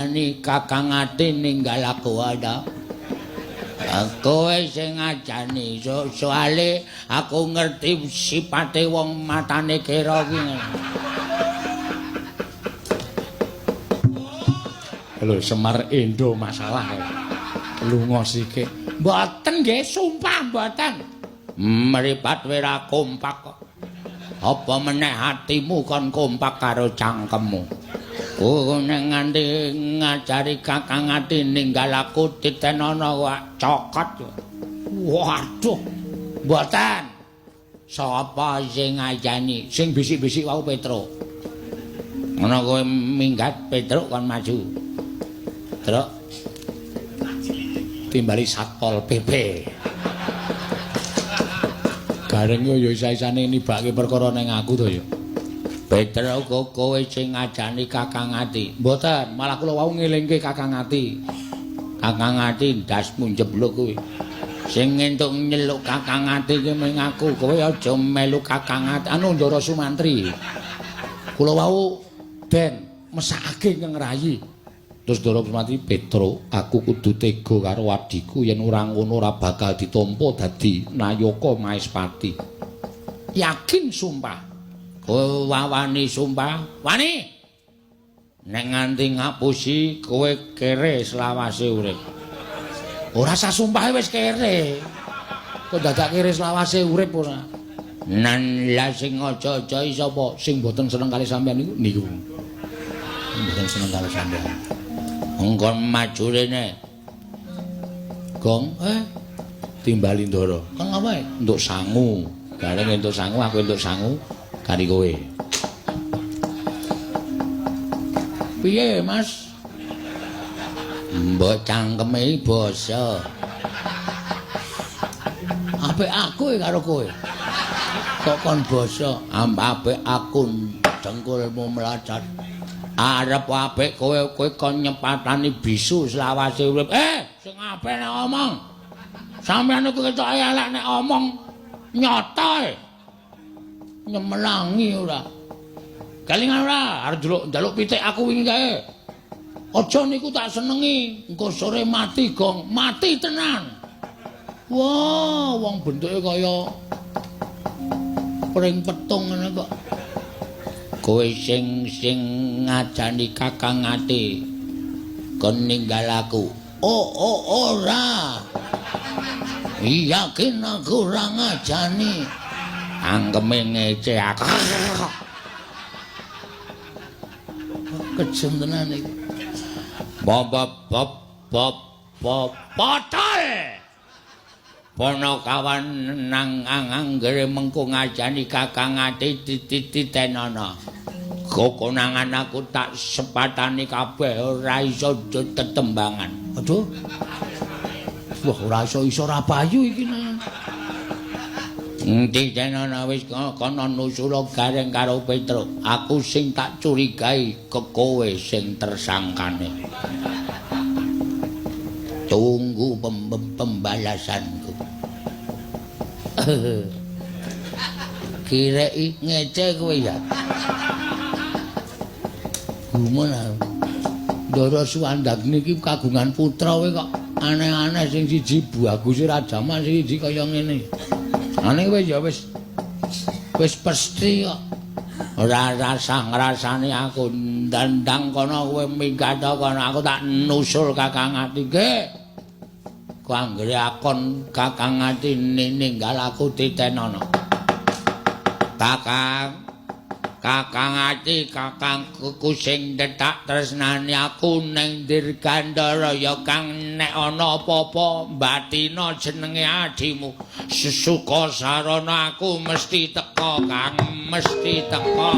Ni Kakang Ati ninggal aku ada. Kowe sing ngajani soale aku ngerti sipate wong matane kira ki. Lho Semar Endo masalah. Lunga sithik. Mboten nggih, sumpah mboten. Mripat wira kompak kok. Apa meneh atimu kon kompak karo cangkemmu. Nek nganti ngajari Kakang Ati ninggal aku titenono wak cokot. Waduh. Mboten. Sapa sing ngajani? Sing bisik-bisik wau Petruk. Ngono kowe minggat Petruk kon maju. Truk. Timbali Satpol PP. Gareng yo isa-isane nibake perkara ning aku to yo. Petruk kowe sing ngajani Kakang Ati. Mboten, malah kula wau ngelingke Kakang Ati. Kakang Ati ndasmu njebluk kuwi. Sing entuk nyeluk Kakang Ati ki mung aku, kowe aja melu Kakang Ati. Anu Ndara Sumantri. Kula wau den mesakake ngrayi. Terus Ndara Sumantri, Petruk, aku kudu tega karo adiku yen ora ngono ora bakal ditampa dadi Nayaka Maespati. Yakin sumpah. Kowe wani sumpah? Wani. Nek nganti ngapusi kowe kere selawase urip. Ora usah sumpah wis kere. Kok dadak kere selawase urip ora. Nan la sing aja-aja sapa sing mboten seneng kali sampean niku. Mboten seneng kali sampean. Engkon maju rene. Gong, timbali Ndara. Kang apa? Entuk sangu. Gareng entuk sangu, aku entuk sangu. Kari kowe. Piye, Mas? Mbok cangkeme basa. Apik aku karo kowe. Kok kon basa? Apik aku dengkulmu melacat. Arep apik kowe kon nyepatani bisu selawase urip. Sing apik nek omong. Sampeyan iku ketok elek nek omong nyata. Nyemelangi ora. Kelingan ora arep njaluk pitik aku wingi kae. Aja niku tak senengi, engko sore mati gong, mati tenan. Wah, wong bentuke kaya pring petung ngene kok. Kowe sing ngajani Kakang Ati kon ninggal aku. Ora. Yakin aku ora ngajani. Angkeme ngece aku. Kejem tenan iki. Potol. Ponokawan nang anggere mengko ngajani Kakang Ati titenono. Kokonangan aku tak sepatani kabeh ora iso tetembangan. Aduh. Wah ora iso rabayu iki. Titenono wis kono nusula gareng karo Petruk. Aku sing tak curigai kowe sing tersangkane. Tunggu pembalasanku. Kirei ngece kowe ya. Gimana? Ndara Suwandagni iki kagungan putra kowe kok aneh-aneh sing siji bagus Raja Mas siji kaya ngene. Ane kowe ya wis pesti kok. Ora rasane aku ndandang kono kowe minggat kono aku tak nusul Kakang Ati ge. Ku anggere akon Kakang Ati ninggal aku titenono. Kakang Ati kakangku sing detak tresnani aku ning Dirgandara ya Kang nek ana apa-apa batina jenenge adimu Suka Sarana aku mesti teka Kang mesti teka.